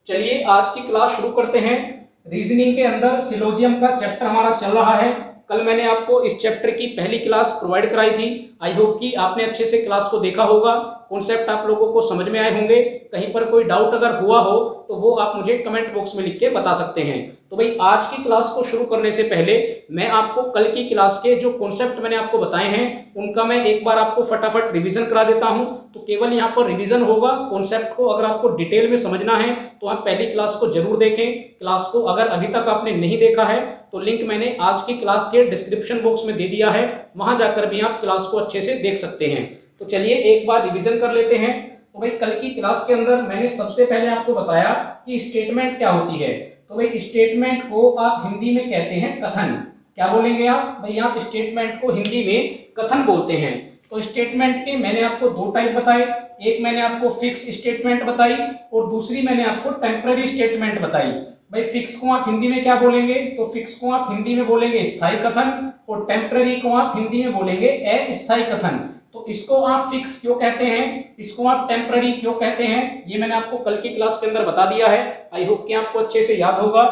चलिए आज की क्लास शुरू करते हैं। रीजनिंग के अंदर सिलोजियम का चैप्टर हमारा चल रहा है। कल मैंने आपको इस चैप्टर की पहली क्लास प्रोवाइड कराई थी। आई होप कि आपने अच्छे से क्लास को देखा होगा, कॉन्सेप्ट आप लोगों को समझ में आए होंगे। कहीं पर कोई डाउट अगर हुआ हो तो वो आप मुझे कमेंट बॉक्स में लिख के बता सकते हैं। तो भाई आज की क्लास को शुरू करने से पहले मैं आपको कल की क्लास के जो कॉन्सेप्ट मैंने आपको बताए हैं उनका मैं एक बार आपको फटाफट रिवीजन करा देता हूं। तो केवल यहाँ पर रिवीजन होगा, कॉन्सेप्ट को अगर आपको डिटेल में समझना है तो आप पहली क्लास को जरूर देखें। क्लास को अगर अभी तक आपने नहीं देखा है तो लिंक मैंने आज की क्लास के डिस्क्रिप्शन बॉक्स में दे दिया है, वहां जाकर भी आप क्लास को अच्छे से देख सकते हैं। तो चलिए एक बार रिवीजन कर लेते हैं। तो भाई कल की क्लास के अंदर मैंने सबसे पहले आपको बताया कि स्टेटमेंट क्या होती है। तो भाई स्टेटमेंट को आप हिंदी में कहते हैं कथन। क्या बोलेंगे आप? भाई आप स्टेटमेंट को हिंदी में कथन बोलते हैं। तो स्टेटमेंट के मैंने आपको दो टाइप बताए, एक मैंने आपको फिक्स स्टेटमेंट बताई और दूसरी मैंने आपको टेम्पररी स्टेटमेंट बताई। भाई फिक्स को आप हिंदी में क्या बोलेंगे? तो फिक्स को आप हिंदी में बोलेंगे स्थायी कथन और टेम्पररी को आप हिंदी में बोलेंगे अस्थायी कथन। तो इसको आप फिक्स क्यों कहते हैं, इसको आप टेम्पररी क्यों कहते हैं, ये मैंने आपको कल की क्लास के अंदर बता दिया है। आई होप कि आपको अच्छे से याद होगा।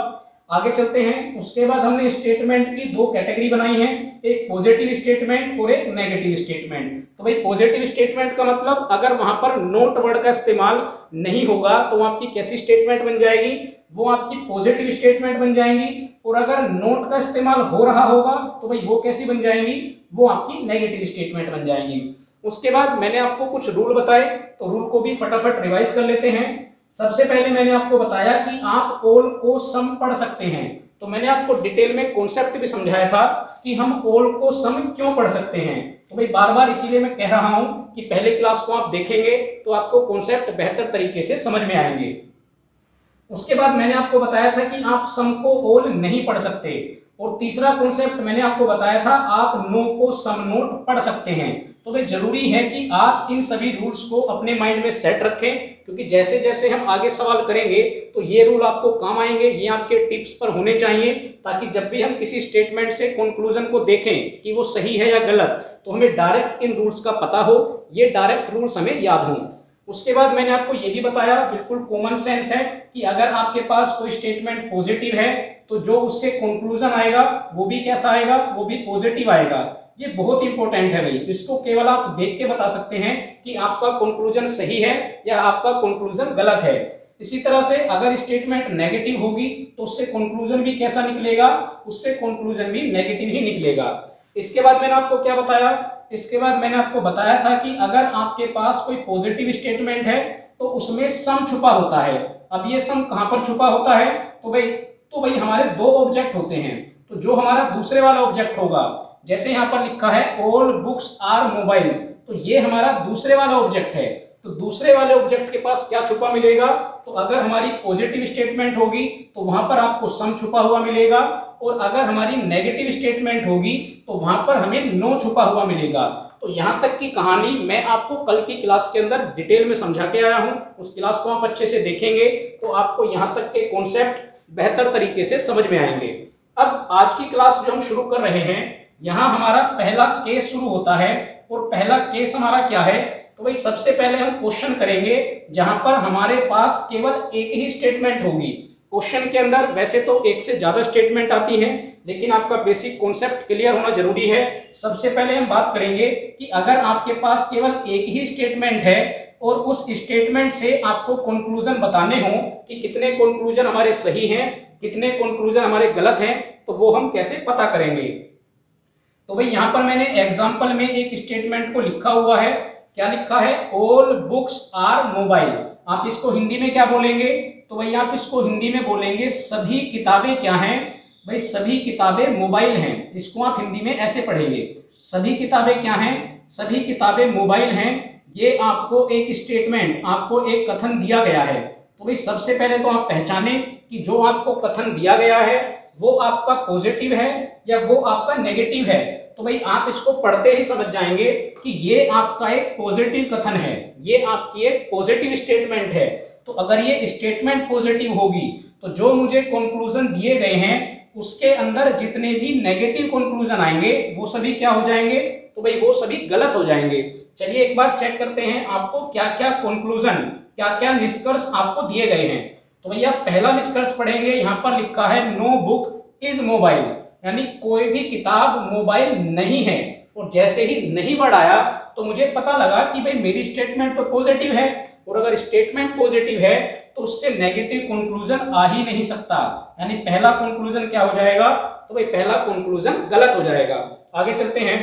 आगे चलते हैं। उसके बाद हमने स्टेटमेंट की दो कैटेगरी बनाई है, एक पॉजिटिव स्टेटमेंट और एक नेगेटिव स्टेटमेंट। तो भाई पॉजिटिव स्टेटमेंट का मतलब अगर वहां पर नोट वर्ड का इस्तेमाल नहीं होगा तो आपकी कैसी स्टेटमेंट बन जाएगी? वो आपकी पॉजिटिव स्टेटमेंट बन जाएंगी। और अगर नोट का इस्तेमाल हो रहा होगा तो भाई वो कैसी बन जाएंगी? वो आपकी नेगेटिव स्टेटमेंट बन जाएंगी। उसके बाद मैंने आपको कुछ रूल बताए, तो रूल को भी फटाफट रिवाइज कर लेते हैं। सबसे पहले मैंने आपको बताया कि आप ऑल को सम पढ़ सकते हैं। तो मैंने आपको डिटेल में कॉन्सेप्ट भी समझाया था कि हम ऑल को सम क्यों पढ़ सकते हैं। तो भाई बार बार इसीलिए मैं कह रहा हूं कि पहले क्लास को आप देखेंगे तो आपको कॉन्सेप्ट बेहतर तरीके से समझ में आएंगे। उसके बाद मैंने आपको बताया था कि आप सम को ऑल नहीं पढ़ सकते। और तीसरा कॉन्सेप्ट मैंने आपको बताया था आप नो को सम नोट पढ़ सकते हैं। तो भाई जरूरी है कि आप इन सभी रूल्स को अपने माइंड में सेट रखें, क्योंकि जैसे जैसे हम आगे सवाल करेंगे तो ये रूल आपको काम आएंगे, ये आपके टिप्स पर होने चाहिए, ताकि जब भी हम किसी स्टेटमेंट से कंक्लूजन को देखें कि वो सही है या गलत तो हमें डायरेक्ट इन रूल्स का पता हो, ये डायरेक्ट रूल्स हमें याद हों। उसके बाद मैंने आपको ये भी बताया, बिल्कुल कॉमन सेंस है, कि अगर आपके पास कोई स्टेटमेंट पॉजिटिव है तो जो उससे कंक्लूजन आएगा वो भी कैसा आएगा? वो भी पॉजिटिव आएगा। ये बहुत इंपॉर्टेंट है भाई, इसको केवल आप देख के बता सकते हैं कि आपका कंक्लूजन सही है या आपका कंक्लूजन गलत है। इसी तरह से अगर स्टेटमेंट नेगेटिव होगी तो उससे कंक्लूजन भी कैसा निकलेगा? उससे कंक्लूजन भी नेगेटिव ही निकलेगा। इसके बाद मैंने आपको क्या बताया? इसके बाद मैंने आपको बताया था कि अगर आपके पास कोई पॉजिटिव स्टेटमेंट है तो उसमें सम छुपा होता है। अब ये सम कहां पर छुपा होता है? तो भाई हमारे दो ऑब्जेक्ट होते हैं। तो जो हमारा दूसरे वाला ऑब्जेक्ट होगा, जैसे यहाँ पर लिखा है ऑल बुक्स आर मोबाइल, तो ये हमारा दूसरे वाला ऑब्जेक्ट है। तो दूसरे वाले ऑब्जेक्ट के पास क्या छुपा मिलेगा? तो अगर हमारी पॉजिटिव स्टेटमेंट होगी तो वहां पर आपको सम छुपा हुआ मिलेगा, और अगर हमारी नेगेटिव स्टेटमेंट होगी तो वहां पर हमें नो छुपा हुआ मिलेगा। तो यहां तक की कहानी मैं आपको कल की क्लास के अंदर डिटेल में समझा के आया हूं। उस क्लास को आप अच्छे से देखेंगे तो आपको यहां तक के कॉन्सेप्ट बेहतर तरीके से समझ में आएंगे। अब आज की क्लास जो हम शुरू कर रहे हैं, यहाँ हमारा पहला केस शुरू होता है। और पहला केस हमारा क्या है? तो भाई सबसे पहले हम क्वेश्चन करेंगे जहां पर हमारे पास केवल एक ही स्टेटमेंट होगी। क्वेश्चन के अंदर वैसे तो एक से ज्यादा स्टेटमेंट आती है, लेकिन आपका बेसिक कॉन्सेप्ट क्लियर होना जरूरी है। सबसे पहले हम बात करेंगे कि अगर आपके पास केवल एक ही स्टेटमेंट है और उस स्टेटमेंट से आपको कंक्लूजन बताने हो कि कितने कंक्लूजन हमारे सही हैं, कितने कंक्लूजन हमारे गलत हैं, तो वो हम कैसे पता करेंगे। तो भाई यहां पर मैंने एग्जांपल में एक स्टेटमेंट को लिखा हुआ है। क्या लिखा है? All books are mobile. आप इसको हिंदी में क्या बोलेंगे? तो भाई आप इसको हिंदी में बोलेंगे सभी किताबें क्या हैं? भाई सभी किताबें मोबाइल हैं। इसको आप हिंदी में ऐसे पढ़ेंगे, सभी किताबें क्या हैं? सभी किताबें मोबाइल हैं। ये आपको एक स्टेटमेंट, आपको एक कथन दिया गया है। तो भाई सबसे पहले तो आप पहचाने कि जो आपको कथन दिया गया है वो आपका पॉजिटिव है या वो आपका नेगेटिव है। तो भाई आप इसको पढ़ते ही समझ जाएंगे कि ये आपका एक पॉजिटिव कथन है, ये आपकी एक पॉजिटिव स्टेटमेंट है। तो अगर ये स्टेटमेंट पॉजिटिव होगी तो जो मुझे कंक्लूजन दिए गए हैं उसके अंदर जितने भी नेगेटिव कंक्लूजन आएंगे वो सभी क्या हो जाएंगे? तो भाई वो सभी गलत हो जाएंगे। चलिए एक बार चेक करते हैं आपको क्या क्या कंक्लूजन, क्या क्या निष्कर्ष आपको दिए गए हैं। तो भैया पहला निष्कर्ष पढ़ेंगे, यहाँ पर लिखा है नो बुक इज मोबाइल, यानी कोई भी किताब मोबाइल नहीं है। और जैसे ही नहीं वर्ड आया तो मुझे पता लगा कि भाई मेरी स्टेटमेंट तो पॉजिटिव है, और अगर स्टेटमेंट पॉजिटिव है तो उससे नेगेटिव कंक्लूजन आ ही नहीं सकता, यानी पहला कंक्लूजन क्या हो जाएगा, तो भाई पहला कंक्लूजन गलत हो जाएगा। आगे चलते हैं।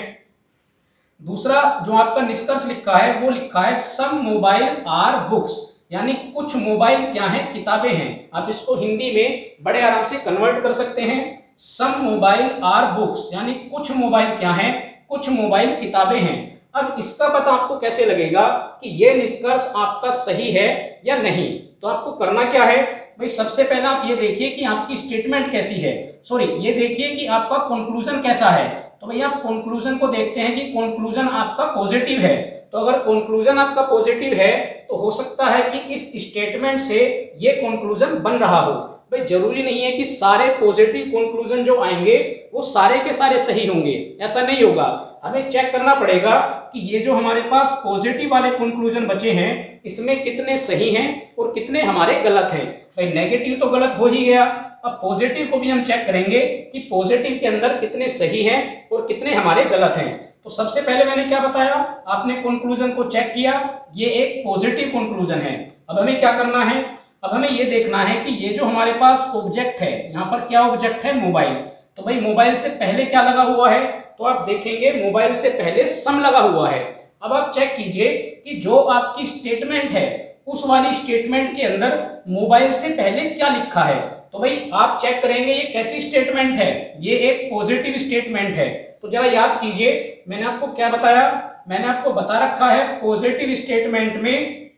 दूसरा जो आपका निष्कर्ष लिखा है वो लिखा है सम मोबाइल आर बुक्स, यानी कुछ मोबाइल क्या है, किताबें हैं। आप इसको हिंदी में बड़े आराम से कन्वर्ट कर सकते हैं, सम मोबाइल आर बुक्स, यानी कुछ मोबाइल क्या है, कुछ मोबाइल किताबें हैं। अब इसका पता आपको कैसे लगेगा कि ये निष्कर्ष आपका सही है या नहीं, तो आपको करना क्या है भाई, सबसे पहले आप ये देखिए कि आपकी स्टेटमेंट कैसी है, सॉरी ये देखिए कि आपका कंक्लूजन कैसा है। तो भैया आप कंक्लूजन को देखते हैं कि कंक्लूजन आपका पॉजिटिव है, तो अगर कंक्लूजन आपका पॉजिटिव है तो हो सकता है कि इस स्टेटमेंट से ये कंक्लूजन बन रहा हो। भाई जरूरी नहीं है कि सारे पॉजिटिव कंक्लूजन जो आएंगे वो सारे के सारे सही होंगे, ऐसा नहीं होगा। हमें चेक करना पड़ेगा कि ये जो हमारे पास पॉजिटिव वाले कंक्लूजन बचे हैं इसमें कितने सही हैं और कितने हमारे गलत हैं। भाई नेगेटिव तो गलत हो ही गया, अब पॉजिटिव को भी हम चेक करेंगे कि पॉजिटिव के अंदर कितने सही हैं और कितने हमारे गलत हैं। तो सबसे पहले मैंने क्या बताया, आपने कंक्लूजन को चेक किया, ये एक पॉजिटिव कंक्लूजन है। अब हमें क्या करना है, अब हमें ये देखना है कि ये जो हमारे पास ऑब्जेक्ट है, यहाँ पर क्या ऑब्जेक्ट है, मोबाइल। तो भाई मोबाइल से पहले क्या लगा हुआ है, तो आप देखेंगे मोबाइल से पहले सम लगा हुआ है। अब आप चेक कीजिए कि जो आपकी स्टेटमेंट है उस वाली स्टेटमेंट के अंदर मोबाइल से पहले क्या लिखा है। तो भाई आप चेक करेंगे ये कैसी स्टेटमेंट है, ये एक पॉजिटिव स्टेटमेंट है। तो जरा याद कीजिए मैंने आपको क्या बताया, मैंने आपको बता रखा है पॉजिटिव स्टेटमेंट में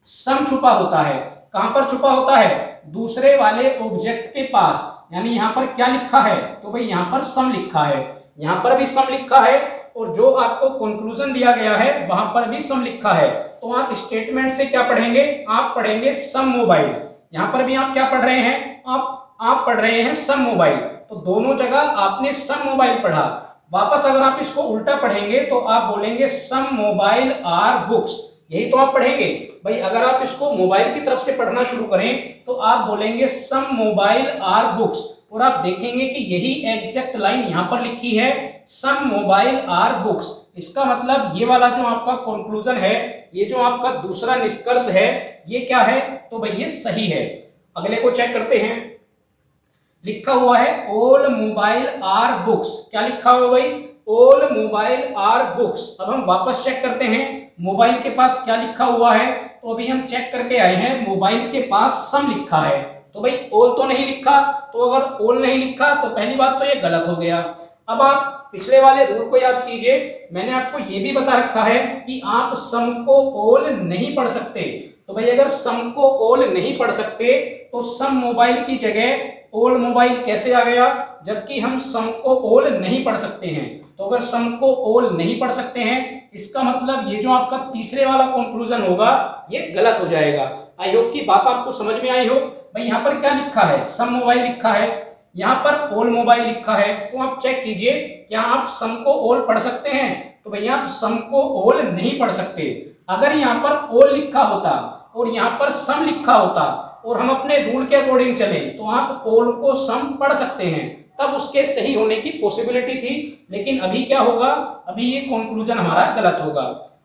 सम छुपा होता है। कहां पर छुपा होता है, दूसरे वाले ऑब्जेक्ट के पास, यानी यहाँ पर क्या लिखा है, तो भाई यहाँ पर सम लिखा है, यहाँ पर भी सम लिखा है, और जो आपको कंक्लूजन दिया गया है वहां पर भी सम लिखा है। तो आप स्टेटमेंट से क्या पढ़ेंगे, आप पढ़ेंगे सम मोबाइल। यहाँ पर भी आप क्या पढ़ रहे हैं, आप पढ़ रहे हैं सम मोबाइल। तो दोनों जगह आपने सम मोबाइल पढ़ा। वापस अगर आप इसको उल्टा पढ़ेंगे तो आप बोलेंगे सम मोबाइल आर बुक्स, यही तो आप पढ़ेंगे। भाई अगर आप इसको मोबाइल की तरफ से पढ़ना शुरू करें तो आप बोलेंगे सम मोबाइल आर बुक्स, और आप देखेंगे कि यही एग्जैक्ट लाइन यहाँ पर लिखी है, सम मोबाइल आर बुक्स। इसका मतलब ये वाला जो आपका कंक्लूजन है, ये जो आपका दूसरा निष्कर्ष है, ये क्या है, तो भाई ये सही है। अगले को चेक करते हैं, लिखा हुआ है ऑल मोबाइल आर बुक्स। क्या लिखा हुआ भाई, ऑल मोबाइल आर बुक्स। अब हम वापस चेक करते हैं मोबाइल के पास क्या लिखा हुआ है। तो अभी हम चेक करके आए हैं, मोबाइल के पास सम लिखा है, तो भाई ऑल तो नहीं लिखा। तो अगर ऑल नहीं लिखा तो पहली बात तो ये गलत हो गया। अब आप पिछले वाले रूल को याद कीजिए, मैंने आपको ये भी बता रखा है कि आप सम को ऑल नहीं पढ़ सकते। तो भाई अगर सम को ऑल नहीं पढ़ सकते तो सम मोबाइल की जगह ऑल मोबाइल कैसे आ गया, जबकि हम सम को ऑल नहीं पढ़ सकते हैं। तो अगर सम को ऑल नहीं पढ़ सकते हैं, इसका मतलब ये जो आपका तीसरे वाला कंक्लूजन होगा ये गलत हो जाएगा। आई होप की बात आपको समझ में आई हो। भाई यहाँ पर क्या लिखा है, सम मोबाइल लिखा है, यहाँ पर ऑल मोबाइल लिखा है। तो आप चेक कीजिए क्या आप सम को ऑल पढ़ सकते हैं, तो भैया आप सम को ऑल नहीं पढ़ सकते। अगर यहाँ पर ऑल लिखा होता और यहाँ पर सम लिखा होता और हम अपने रूल के अकॉर्डिंग चले तो आप ऑल को सम पढ़ सकते हैं, तब उसके सही होने की पॉसिबिलिटी थी। लेकिन अभी क्या होगा, अभी ये कंक्लूजन हमारा गलत होगा।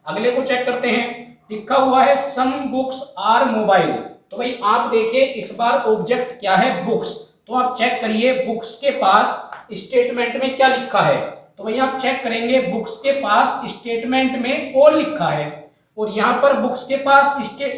अगले को चेक करते हैं, लिखा हुआ है सम बुक्स आर मोबाइल। तो भाई आप देखिए इस बार ऑब्जेक्ट क्या है, बुक्स। तो आप चेक करिए बुक्स के पास स्टेटमेंट में क्या लिखा है। तो भाई आप चेक करेंगे बुक्स के पास स्टेटमेंट में ऑल लिखा है, और यहाँ पर बुक्स के पास क्या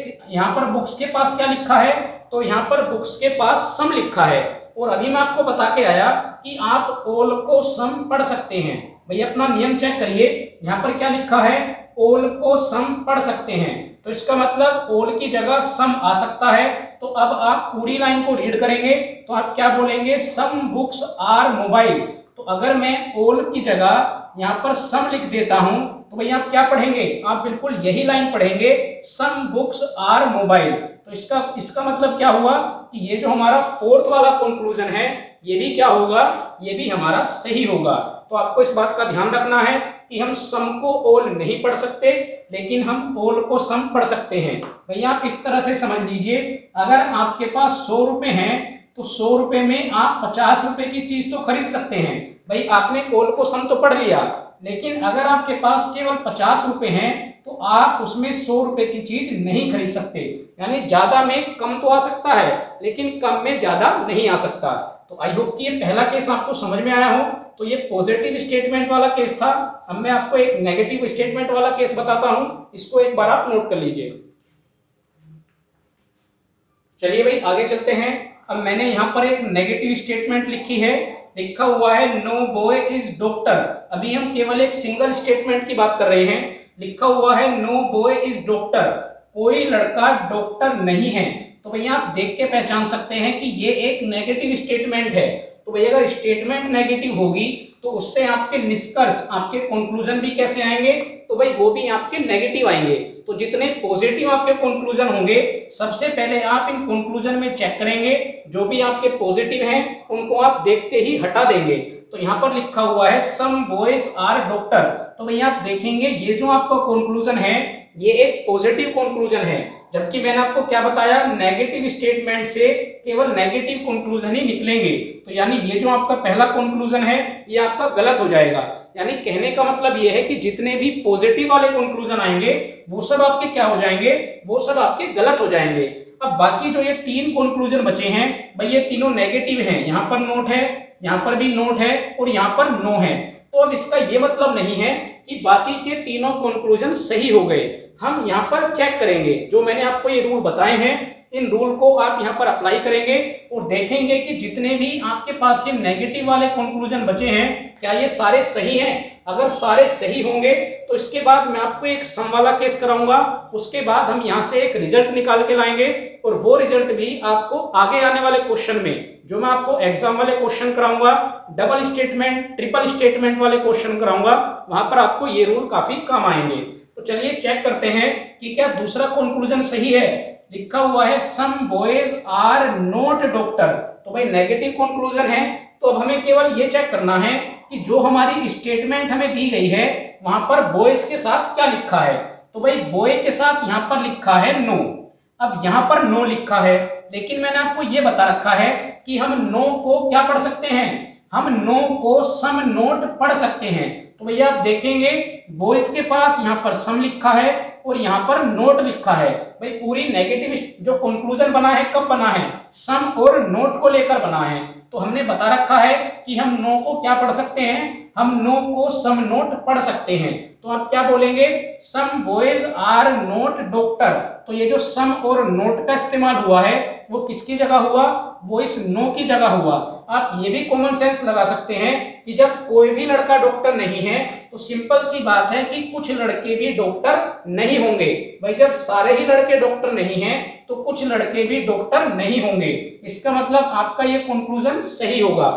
लिखा है, तो यहाँ पर बुक्स के पास सम लिखा है। और अभी मैं आपको बता के आया कि आप ऑल को सम पढ़ सकते हैं। भाई अपना नियम चेक करिए, यहाँ पर क्या लिखा है, ऑल को सम पढ़ सकते हैं। तो इसका मतलब ऑल की जगह सम आ सकता है। तो अब आप पूरी लाइन को रीड करेंगे तो आप क्या बोलेंगे, सम बुक्स आर मोबाइल। तो अगर मैं ऑल की जगह यहाँ पर सम लिख देता हूं तो भैया आप क्या पढ़ेंगे, आप बिल्कुल यही लाइन पढ़ेंगे, सम बुक्स आर मोबाइल। तो इसका मतलब क्या हुआ कि ये जो हमारा फोर्थ वाला कंक्लूजन है ये भी क्या होगा, ये भी हमारा सही होगा। तो आपको इस बात का ध्यान रखना है कि हम सम को ऑल नहीं पढ़ सकते, लेकिन हम ऑल को सम पढ़ सकते हैं। भैया आप इस तरह से समझ लीजिए, अगर आपके पास 100 रुपए हैं तो 100 रुपए में आप 50 रुपए की चीज तो खरीद सकते हैं। भाई आपने ऑल को सम तो पढ़ लिया, लेकिन अगर आपके पास केवल 50 रुपए हैं तो आप उसमें 100 रुपए की चीज नहीं खरीद सकते। यानी ज्यादा में कम तो आ सकता है, लेकिन कम में ज्यादा नहीं आ सकता। तो आई होप कि ये पहला केस आपको समझ में आया हो। तो ये पॉजिटिव स्टेटमेंट वाला केस था। अब मैं आपको एक नेगेटिव स्टेटमेंट वाला केस बताता हूं, इसको एक बार आप नोट कर लीजिए। चलिए भाई आगे चलते हैं। अब मैंने यहाँ पर एक नेगेटिव स्टेटमेंट लिखी है, लिखा हुआ है नो बॉय इज डॉक्टर। अभी हम केवल एक सिंगल स्टेटमेंट की बात कर रहे हैं। लिखा हुआ है नो बॉय इज डॉक्टर, कोई लड़का डॉक्टर नहीं है। तो भैया आप देख के पहचान सकते हैं कि ये एक नेगेटिव स्टेटमेंट है। तो भैया अगर स्टेटमेंट नेगेटिव होगी तो उससे आपके निष्कर्ष, आपके कंक्लूजन भी कैसे आएंगे? तो भाई वो भी आपके नेगेटिव आएंगे। तो जितने पॉजिटिव आपके कंक्लूजन होंगे, सबसे पहले आप इन कंक्लूजन में चेक करेंगे, जो भी आपके पॉजिटिव हैं उनको आप देखते ही हटा देंगे। तो यहाँ पर लिखा हुआ है सम बॉयज आर डॉक्टर। तो भैया आप देखेंगे ये जो आपका कंक्लूजन है ये एक पॉजिटिव कंक्लूजन है, जबकि मैंने आपको क्या बताया, नेगेटिव स्टेटमेंट से केवल नेगेटिव कंक्लूजन ही निकलेंगे। तो यानी ये जो आपका पहला कंक्लूजन है ये आपका गलत हो जाएगा। यानी कहने का मतलब ये है कि जितने भी पॉजिटिव वाले कंक्लूजन आएंगे वो सब आपके क्या हो जाएंगे, वो सब आपके गलत हो जाएंगे। अब बाकी जो ये 3 कंक्लूजन बचे हैं भाई ये तीनों नेगेटिव हैं। यहाँ पर नोट है, यहाँ पर भी नोट है और यहाँ पर नो है। तो अब इसका ये मतलब नहीं है कि बाकी के तीनों कंक्लूजन सही हो गए। हम यहाँ पर चेक करेंगे, जो मैंने आपको ये रूल बताए हैं इन रूल को आप यहाँ पर अप्लाई करेंगे और देखेंगे कि जितने भी आपके पास ये नेगेटिव वाले कंक्लूजन बचे हैं क्या ये सारे सही हैं। अगर सारे सही होंगे तो इसके बाद मैं आपको एक सम वाला केस कराऊंगा, उसके बाद हम यहाँ से एक रिजल्ट निकाल के लाएंगे और वो रिजल्ट भी आपको आगे आने वाले क्वेश्चन में, जो मैं आपको एग्जाम वाले क्वेश्चन कराऊंगा, डबल स्टेटमेंट, ट्रिपल स्टेटमेंट वाले क्वेश्चन कराऊंगा, वहां पर आपको ये रूल काफी काम आएंगे। तो चलिए चेक करते हैं कि क्या दूसरा कंक्लूजन सही है। लिखा हुआ है some boys are not doctor. तो भाई नेगेटिव कंक्लूजन है, तो अब हमें केवल ये चेक करना है कि जो हमारी स्टेटमेंट हमें दी गई है वहां पर बॉयज के साथ क्या लिखा है। तो भाई बॉय के साथ यहाँ पर लिखा है नो। अब यहाँ पर नो लिखा है, लेकिन मैंने आपको ये बता रखा है कि हम नो को क्या पढ़ सकते हैं, हम नो को सम नोट पढ़ सकते हैं। तो भैया आप देखेंगे बॉयज के पास यहाँ पर सम लिखा है और यहाँ पर नोट लिखा है। भाई पूरी नेगेटिव जो कंक्लूजन बना है कब बना है, सम और नोट को लेकर बना है। तो हमने बता रखा है कि हम नो को क्या पढ़ सकते हैं, हम नो को सम नोट पढ़ सकते हैं। तो आप क्या बोलेंगे, some boys are not doctor. तो ये जो सम और नोट का इस्तेमाल हुआ है वो किसकी जगह हुआ, वो इस नो की जगह हुआ। आप ये भी कॉमन सेंस लगा सकते हैं कि जब कोई भी लड़का डॉक्टर नहीं है तो सिंपल सी बात है कि कुछ लड़के भी डॉक्टर नहीं होंगे। भाई जब सारे ही लड़के डॉक्टर नहीं हैं तो कुछ लड़के भी डॉक्टर नहीं होंगे। इसका मतलब आपका ये कंक्लूजन सही होगा।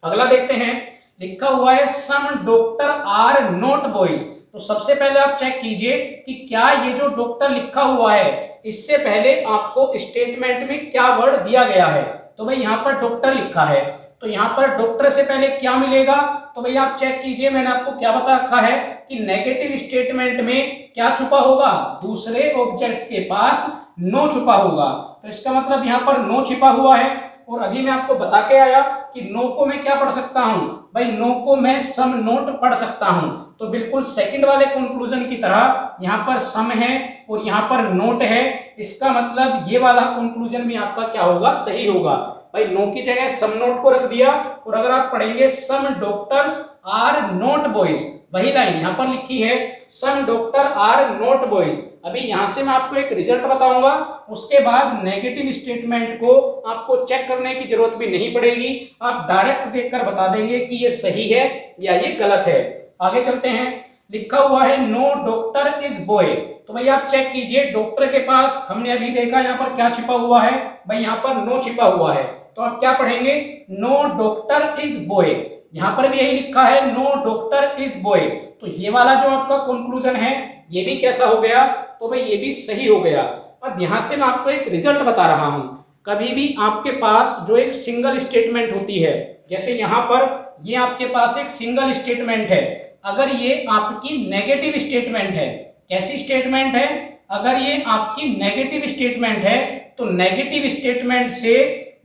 अगला देखते हैं, लिखा हुआ है some doctor are not boys. तो सबसे पहले आप चेक कीजिए कि क्या ये जो डॉक्टर लिखा हुआ है इससे पहले आपको स्टेटमेंट में क्या वर्ड दिया गया है। तो भाई यहाँ पर डॉक्टर लिखा है, तो यहाँ पर डॉक्टर से पहले क्या मिलेगा। तो भाई आप चेक कीजिए, मैंने आपको क्या बता रखा है कि नेगेटिव स्टेटमेंट में क्या छुपा होगा, दूसरे ऑब्जेक्ट के पास नो छुपा होगा। तो इसका मतलब यहाँ पर नो छिपा हुआ है। और अभी मैं आपको बता के आया कि नो को मैं क्या पढ़ सकता हूं, भाई नो को मैं सम नोट पढ़ सकता हूं। तो बिल्कुल सेकंड वाले कंक्लूजन की तरह यहाँ पर सम है और यहाँ पर नोट है। इसका मतलब ये वाला कंक्लूजन भी आपका क्या होगा, सही होगा। भाई नो की जगह सम नोट को रख दिया। और अगर आप पढ़ेंगे some doctors are not boys, वही लाइन यहाँ पर लिखी है some doctor are not boys. अभी यहाँ से मैं आपको एक रिजल्ट बताऊंगा, उसके बाद नेगेटिव स्टेटमेंट को आपको चेक करने की जरूरत भी नहीं पड़ेगी। आप डायरेक्ट देखकर बता देंगे कि ये सही है या ये गलत है। आगे चलते हैं, लिखा हुआ है नो डॉक्टर इज बॉय। तो भाई आप चेक कीजिए, डॉक्टर के पास हमने अभी देखा यहाँ पर क्या छिपा हुआ है, भाई यहाँ पर नो छिपा हुआ है। तो आप क्या पढ़ेंगे, नो डॉक्टर इज बॉय। यहाँ पर भी यही लिखा है नो डॉक्टर इज बॉय। तो ये वाला जो आपका कंक्लूजन है ये भी कैसा हो गया, तो भाई ये भी सही हो गया। अब यहाँ से मैं आपको एक रिजल्ट बता रहा हूं। कभी भी आपके पास जो एक सिंगल स्टेटमेंट होती है, जैसे यहाँ पर ये आपके पास एक सिंगल स्टेटमेंट है, अगर ये आपकी नेगेटिव स्टेटमेंट है, कैसी स्टेटमेंट है? अगर ये आपकी नेगेटिव स्टेटमेंट है तो नेगेटिव स्टेटमेंट से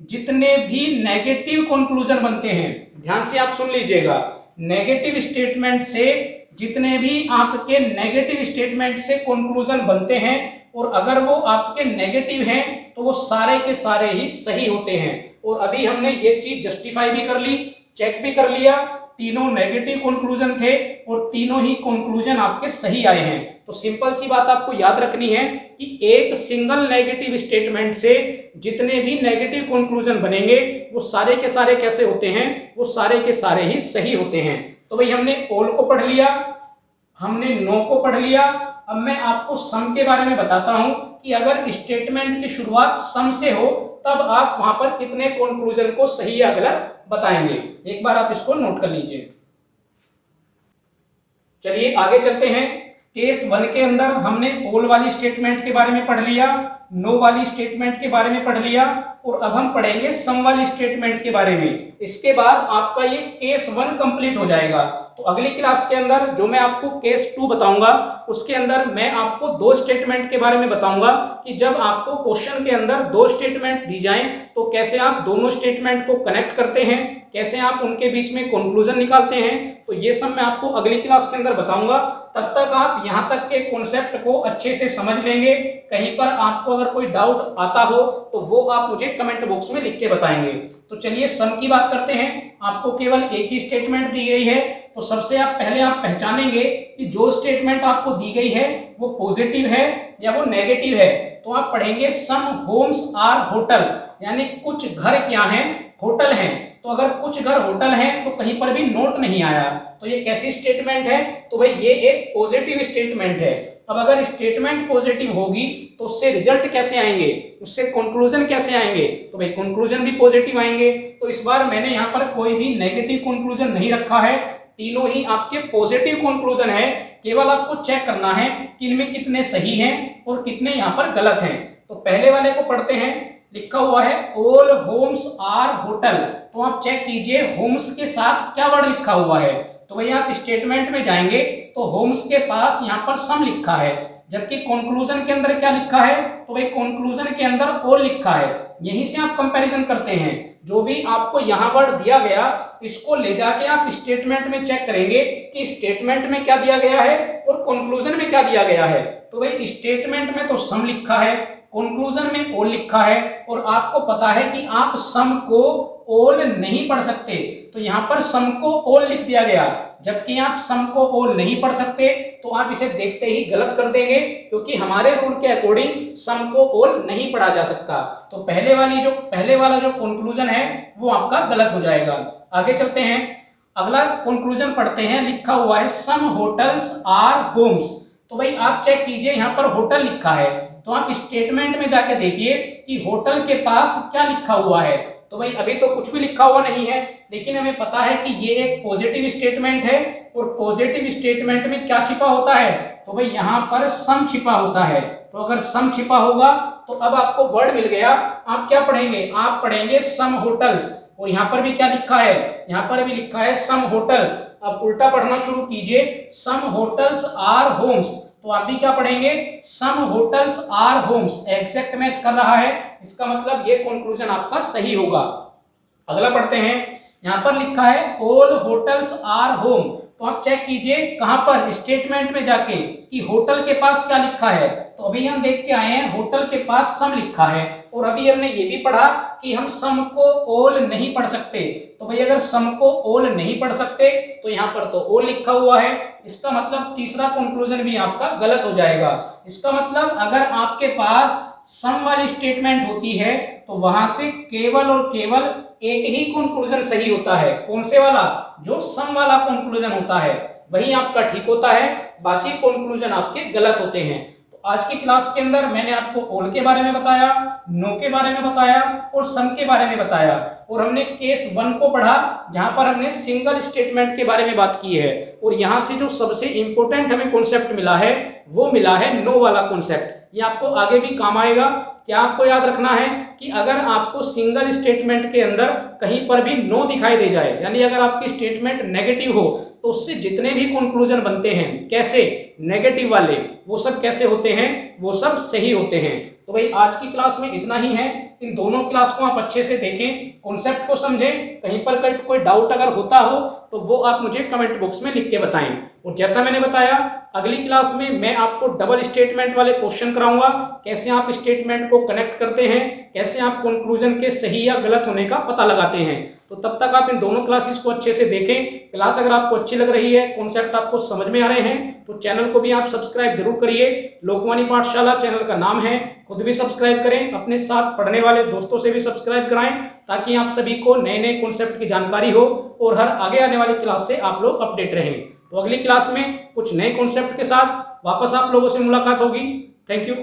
जितने भी नेगेटिव कंक्लूजन बनते हैं, ध्यान से आप सुन लीजिएगा, नेगेटिव स्टेटमेंट से जितने भी आपके नेगेटिव स्टेटमेंट से कंक्लूजन बनते हैं और अगर वो आपके नेगेटिव हैं तो वो सारे के सारे ही सही होते हैं। और अभी हमने ये चीज जस्टिफाई भी कर ली, चेक भी कर लिया, तीनों नेगेटिव कंक्लूजन थे और तीनों ही कंक्लूजन आपके सही आए हैं। तो सिंपल सी बात आपको याद रखनी है कि एक सिंगल नेगेटिव स्टेटमेंट से जितने भी नेगेटिव कंक्लूजन बनेंगे वो सारे के सारे कैसे होते हैं? वो सारे के सारे ही सही होते हैं। तो भाई हमने ऑल को पढ़ लिया, हमने नो को पढ़ लिया। अब मैं आपको सम के बारे में बताता हूं कि अगर स्टेटमेंट की शुरुआत सम से हो तब आप वहां पर कितने कंक्लूजन को सही या गलत बताएंगे। एक बार आप इसको नोट कर लीजिए। चलिए आगे चलते हैं। केस 1 के अंदर हमने ऑल वाली स्टेटमेंट के बारे में पढ़ लिया, नो वाली स्टेटमेंट के बारे में पढ़ लिया और अब हम पढ़ेंगे सम वाली स्टेटमेंट के बारे में। इसके बाद आपका ये केस 1 कंप्लीट हो जाएगा। तो अगली क्लास के अंदर जो मैं आपको केस 2 बताऊंगा उसके अंदर मैं आपको 2 स्टेटमेंट के बारे में बताऊंगा कि जब आपको क्वेश्चन के अंदर 2 स्टेटमेंट दी जाएं तो कैसे आप दोनों स्टेटमेंट को कनेक्ट करते हैं, कैसे आप उनके बीच में कंक्लूजन निकालते हैं। तो ये सब मैं आपको अगली क्लास के अंदर बताऊंगा। तब तक आप यहाँ तक के कॉन्सेप्ट को अच्छे से समझ लेंगे। कहीं पर आपको अगर कोई डाउट आता हो तो वो आप मुझे कमेंट बॉक्स में लिख के बताएंगे। तो चलिए सम की बात करते हैं। आपको केवल एक ही स्टेटमेंट दी गई है तो सबसे पहले आप पहचानेंगे कि जो स्टेटमेंट आपको दी गई है वो पॉजिटिव है या वो नेगेटिव है। तो आप पढ़ेंगे सम होम्स आर होटल, यानी कुछ घर क्या हैं? होटल हैं। तो अगर कुछ घर होटल हैं तो कहीं पर भी नोट नहीं आया, तो ये कैसी स्टेटमेंट है? तो भाई ये एक पॉजिटिव स्टेटमेंट है। अब अगर स्टेटमेंट पॉजिटिव होगी तो उससे रिजल्ट कैसे आएंगे, उससे कंक्लूजन कैसे आएंगे? तो भाई कंक्लूजन भी पॉजिटिव आएंगे। तो इस बार मैंने यहाँ पर कोई भी नेगेटिव कंक्लूजन नहीं रखा है, तीनों ही आपके पॉजिटिव कंक्लूजन है। केवल आपको चेक करना है कि इनमें कितने सही हैं और कितने यहाँ पर गलत हैं। तो पहले वाले को पढ़ते हैं। लिखा हुआ है ऑल होम्स आर होटल। तो आप चेक कीजिए होम्स के साथ क्या वर्ड लिखा हुआ है। तो भाई आप स्टेटमेंट में जाएंगे तो होम्स के पास यहाँ पर सम लिखा है, जबकि कंक्लूजन के अंदर क्या लिखा है? तो भाई कंक्लूजन के अंदर ऑल लिखा है। यहीं से आप कंपैरिजन करते हैं। जो भी आपको यहाँ वर्ड दिया गया इसको ले जाके आप स्टेटमेंट में चेक करेंगे कि स्टेटमेंट में क्या दिया गया है और कंक्लूजन में क्या दिया गया है। तो भाई स्टेटमेंट में तो सम लिखा है, कंक्लूजन में ऑल लिखा है और आपको पता है कि आप सम को ऑल नहीं पढ़ सकते, तो यहाँ पर सम को ऑल लिख दिया गया। जबकि आप सम को ऑल नहीं पढ़ सकते तो आप इसे देखते ही गलत कर देंगे, क्योंकि हमारे रूल के अकॉर्डिंग सम को ऑल नहीं पढ़ा जा सकता। तो पहले वाला जो कंक्लूजन है वो आपका गलत हो जाएगा। आगे चलते हैं, अगला कंक्लूजन पढ़ते हैं। लिखा हुआ है सम होटल्स आर होम्स। तो भाई आप चेक कीजिए, यहाँ पर होटल लिखा है तो आप स्टेटमेंट में जाके देखिए कि होटल के पास क्या लिखा हुआ है। तो भाई अभी तो कुछ भी लिखा हुआ नहीं है, लेकिन हमें पता है कि ये एक पॉजिटिव स्टेटमेंट है और पॉजिटिव स्टेटमेंट में क्या छिपा होता है? तो भाई यहाँ पर सम छिपा होता है। तो अगर सम छिपा होगा तो अब आपको वर्ड मिल गया। आप क्या पढ़ेंगे? आप पढ़ेंगे सम होटल्स। और यहाँ पर भी क्या लिखा है? यहाँ पर भी लिखा है सम होटल्स। अब उल्टा पढ़ना शुरू कीजिए, सम होटल्स आर होम्स। तो आप भी क्या पढ़ेंगे? Some hotels are homes. Exact match कर रहा है, इसका मतलब ये कंक्लूजन आपका सही होगा। अगला पढ़ते हैं। यहाँ पर लिखा है ऑल होटल्स आर होम। तो आप चेक कीजिए कहां पर? स्टेटमेंट में जाके कि होटल के पास क्या लिखा है। तो अभी हम देख के आए हैं होटल के पास सम लिखा है और अभी हमने ये भी पढ़ा कि हम सम को ऑल नहीं पढ़ सकते। तो भाई अगर सम को ऑल नहीं पढ़ सकते तो यहाँ पर तो ऑल लिखा हुआ है, इसका मतलब तीसरा कंक्लूजन भी आपका गलत हो जाएगा। इसका मतलब अगर आपके पास सम वाली स्टेटमेंट होती है तो वहां से केवल और केवल एक ही कंक्लूजन सही होता है। कौन से वाला? जो सम वाला कंक्लूजन होता है वही आपका ठीक होता है, बाकी कंक्लूजन आपके गलत होते हैं। तो आज की क्लास के अंदर मैंने आपको ऑल के बारे में बताया, नो के बारे में बताया और सम के बारे में बताया और हमने केस 1 को पढ़ा जहां पर हमने सिंगल स्टेटमेंट के बारे में बात की है। और यहां से जो सबसे इंपॉर्टेंट हमें कॉन्सेप्ट मिला है वो मिला है नो वाला कॉन्सेप्ट। ये आपको आगे भी काम आएगा। क्या आपको याद रखना है कि अगर आपको सिंगल स्टेटमेंट के अंदर कहीं पर भी नो दिखाई दे जाए, यानी अगर आपकी स्टेटमेंट नेगेटिव हो तो उससे जितने भी कंक्लूजन बनते हैं कैसे नेगेटिव वाले, वो सब कैसे होते हैं, वो सब सही होते हैं। तो भाई आज की क्लास में इतना ही है। इन दोनों क्लास को आप अच्छे से देखें, कॉन्सेप्ट को समझें। कहीं पर कोई डाउट अगर होता हो तो वो आप मुझे कमेंट बॉक्स में लिख के बताएं। और जैसा मैंने बताया, अगली क्लास में मैं आपको डबल स्टेटमेंट वाले क्वेश्चन कराऊंगा, कैसे आप स्टेटमेंट को कनेक्ट करते हैं, कैसे आप कंक्लूजन के सही या गलत होने का पता लगाते हैं। तो तब तक आप इन दोनों क्लासेस को अच्छे से देखें। क्लास अगर आपको अच्छी लग रही है, कॉन्सेप्ट आपको समझ में आ रहे हैं, तो चैनल को भी आप सब्सक्राइब जरूर करिए। लोकवाणी पाठशाला चैनल का नाम है, खुद भी सब्सक्राइब करें, अपने साथ पढ़ने वाले दोस्तों से भी सब्सक्राइब कराएं, ताकि आप सभी को नए नए कॉन्सेप्ट की जानकारी हो और हर आगे आने वाली क्लास से आप लोग अपडेट रहें। तो अगली क्लास में कुछ नए कॉन्सेप्ट के साथ वापस आप लोगों से मुलाकात होगी। Thank you.